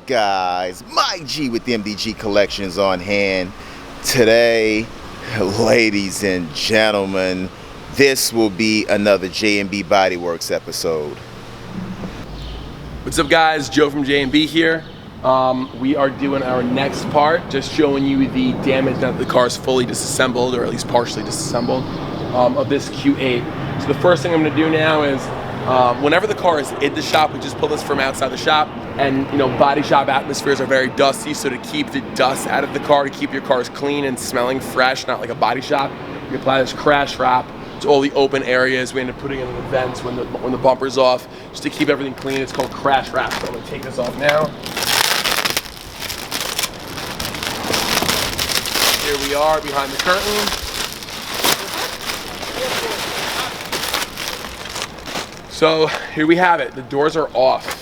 guys? Mike G with the MDG Collections on hand. Today, ladies and gentlemen, this will be another J&B Body Works episode. What's up guys, Joe from J&B here. We are doing our next part, just showing you the damage now that the car is fully disassembled, or at least partially disassembled, of this Q8. So the first thing I'm gonna do now is, whenever the car is in the shop, we just pull this from outside the shop, and body shop atmospheres are very dusty, so to keep the dust out of the car, to keep your cars clean and smelling fresh, not like a body shop, you apply this crash wrap to all the open areas. We end up putting it in the vents when the bumper's off, just to keep everything clean. It's called crash wrap. So I'm gonna take this off now. Here we are behind the curtain. So here we have it. The doors are off.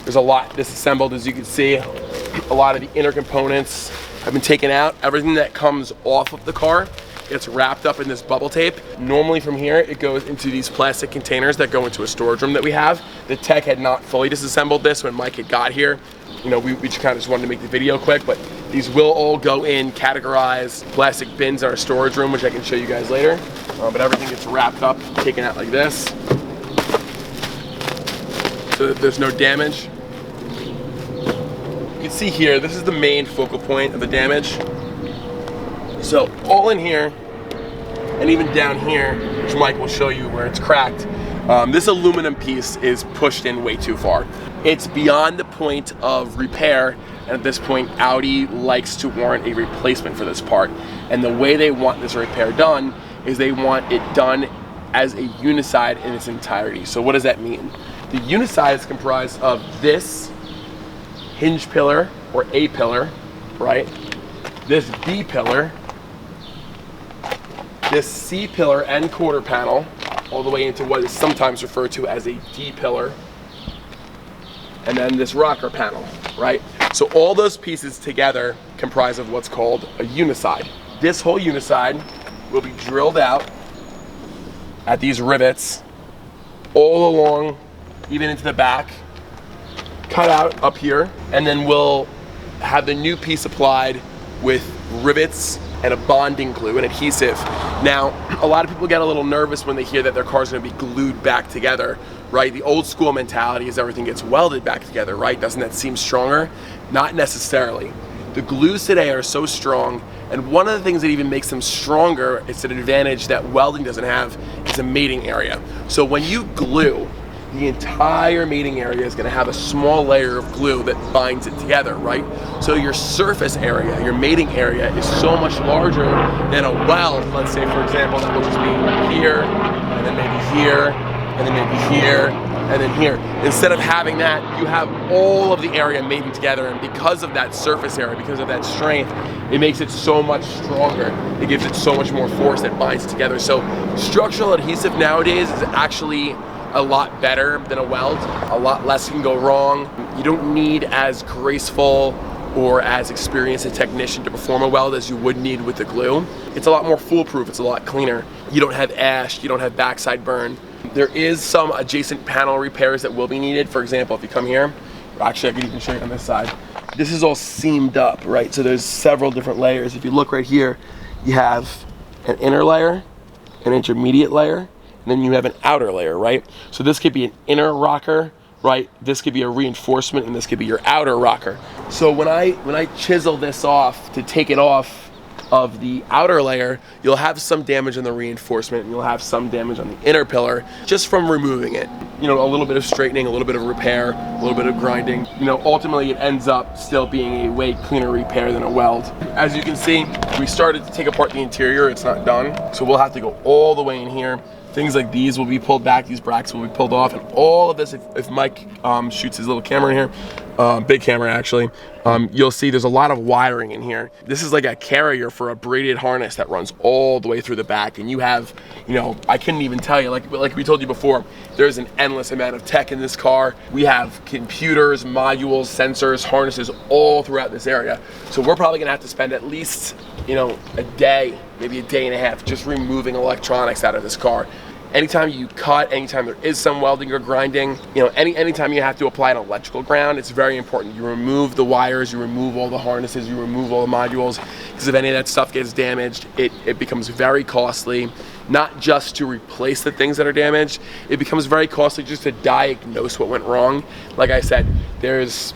There's a lot disassembled, as you can see. A lot of the inner components have been taken out. Everything that comes off of the car gets wrapped up in this bubble tape. Normally from here, it goes into these plastic containers that go into a storage room that we have. The tech had not fully disassembled this when Mike had got here. We just kind of just wanted to make the video quick, but these will all go in categorized plastic bins in our storage room, which I can show you guys later. But everything gets wrapped up, taken out like this, so that there's no damage. You can see here, this is the main focal point of the damage. So all in here, and even down here, which Mike will show you where it's cracked, this aluminum piece is pushed in way too far. It's beyond the point of repair, and at this point, Audi likes to warrant a replacement for this part. And the way they want this repair done is they want it done as a unicide in its entirety. So what does that mean? The unicide is comprised of this hinge pillar, or A pillar, right? This B pillar, this C pillar and quarter panel, all the way into what is sometimes referred to as a D pillar, and then this rocker panel, right? So all those pieces together comprise of what's called a unicide. This whole unicide will be drilled out at these rivets all along, even into the back, cut out up here, and then we'll have the new piece applied with rivets and a bonding glue and adhesive. Now, a lot of people get a little nervous when they hear that their car's gonna be glued back together, right? The old school mentality is everything gets welded back together, right? Doesn't that seem stronger? Not necessarily. The glues today are so strong, and one of the things that even makes them stronger, it's an advantage that welding doesn't have, is a mating area. So when you glue, the entire mating area is gonna have a small layer of glue that binds it together, right? So your surface area, your mating area, is so much larger than a weld. Let's say, for example, that will just be here, and then maybe here, and then maybe here, and then here. Instead of having that, you have all of the area mating together, and because of that surface area, because of that strength, it makes it so much stronger. It gives it so much more force that binds it together. So structural adhesive nowadays is actually a lot better than a weld. A lot less can go wrong. You don't need as graceful or as experienced a technician to perform a weld as you would need with the glue. It's a lot more foolproof, it's a lot cleaner. You don't have ash, you don't have backside burn. There is some adjacent panel repairs that will be needed. For example, if you come here, actually I can even show you on this side. This is all seamed up, right? So there's several different layers. If you look right here, you have an inner layer, an intermediate layer, and then you have an outer layer, right? So this could be an inner rocker, right? This could be a reinforcement, and this could be your outer rocker. So when I chisel this off to take it off of the outer layer, you'll have some damage on the reinforcement, and you'll have some damage on the inner pillar just from removing it. A little bit of straightening, a little bit of repair, a little bit of grinding. Ultimately it ends up still being a way cleaner repair than a weld. As you can see, we started to take apart the interior, it's not done. So we'll have to go all the way in here. Things like these will be pulled back, these brackets will be pulled off, and all of this, if Mike shoots his little camera in here, big camera actually, you'll see there's a lot of wiring in here. This is like a carrier for a braided harness that runs all the way through the back, and you have, I couldn't even tell you, like we told you before, there's an endless amount of tech in this car. We have computers, modules, sensors, harnesses all throughout this area. So we're probably gonna have to spend at least, a day, maybe a day and a half, just removing electronics out of this car. anytime you cut, anytime there is some welding or grinding, you know, anytime you have to apply an electrical ground, it's very important. You remove the wires, you remove all the harnesses, you remove all the modules, because if any of that stuff gets damaged, it becomes very costly, not just to replace the things that are damaged, it becomes very costly just to diagnose what went wrong. Like I said, there's,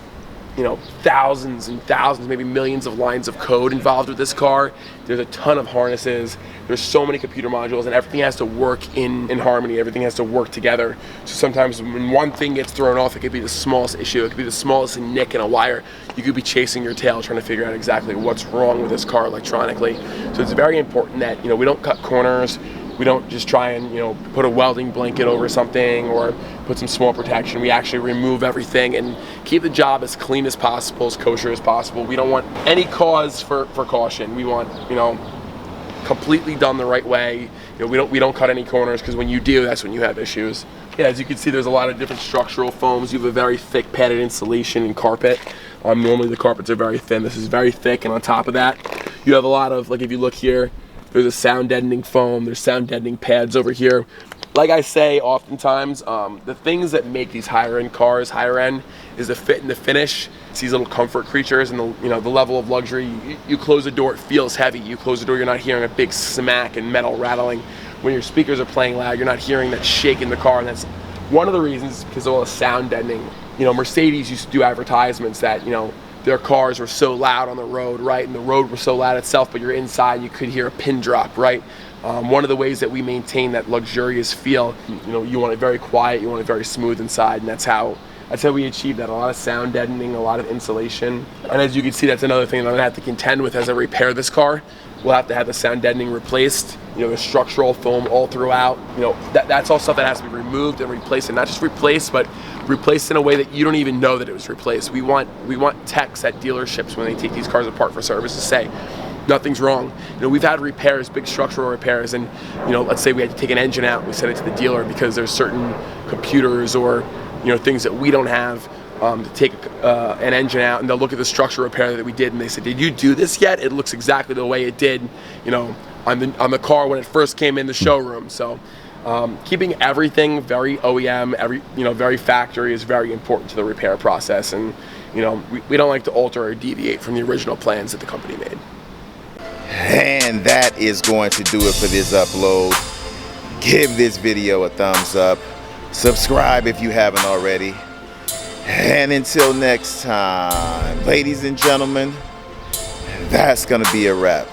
you know, thousands and thousands, maybe millions of lines of code involved with this car. There's a ton of harnesses. There's so many computer modules, and everything has to work in harmony. Everything has to work together. So sometimes when one thing gets thrown off, it could be the smallest issue. It could be the smallest nick in a wire. You could be chasing your tail trying to figure out exactly what's wrong with this car electronically. So it's very important that, you know, we don't cut corners. We don't just try and, you know, put a welding blanket over something or put some small protection. We actually remove everything and keep the job as clean as possible, as kosher as possible. We don't want any cause for caution. We want, you know, completely done the right way. You know, we don't cut any corners, because when you do, that's when you have issues. Yeah, as you can see, there's a lot of different structural foams. You have a very thick padded insulation and carpet. Normally the carpets are very thin. This is very thick, and on top of that, you have a lot of, like if you look here, there's a sound deadening foam, there's sound deadening pads over here. Like I say oftentimes, the things that make these higher end cars higher end is the fit and the finish. It's these little comfort creatures, and the level of luxury. You close the door, it feels heavy. You close the door, you're not hearing a big smack and metal rattling. When your speakers are playing loud, you're not hearing that shake in the car, and that's one of the reasons, because of all the sound deadening. You know, Mercedes used to do advertisements that, you know, their cars were so loud on the road, right? And the road was so loud itself, but you're inside, you could hear a pin drop, right? One of the ways that we maintain that luxurious feel, you know, you want it very quiet, you want it very smooth inside, and that's how we achieve that. A lot of sound deadening, a lot of insulation. And as you can see, that's another thing that I'm gonna have to contend with as I repair this car. We'll have to have the sound deadening replaced, you know, the structural foam all throughout. You know, that's all stuff that has to be removed and replaced, and not just replaced, but replaced in a way that you don't even know that it was replaced. We want techs at dealerships when they take these cars apart for service to say, nothing's wrong. You know, we've had repairs, big structural repairs, and, you know, let's say we had to take an engine out, we sent it to the dealer because there's certain computers or, you know, things that we don't have to take an engine out, and they'll look at the structural repair that we did, and they said, did you do this yet? It looks exactly the way it did, you know, on the car when it first came in the showroom. So keeping everything very OEM, very factory is very important to the repair process, and, you know, we don't like to alter or deviate from the original plans that the company made. And that is going to do it for this upload. Give this video a thumbs up. Subscribe if you haven't already. And until next time, ladies and gentlemen, that's gonna be a wrap.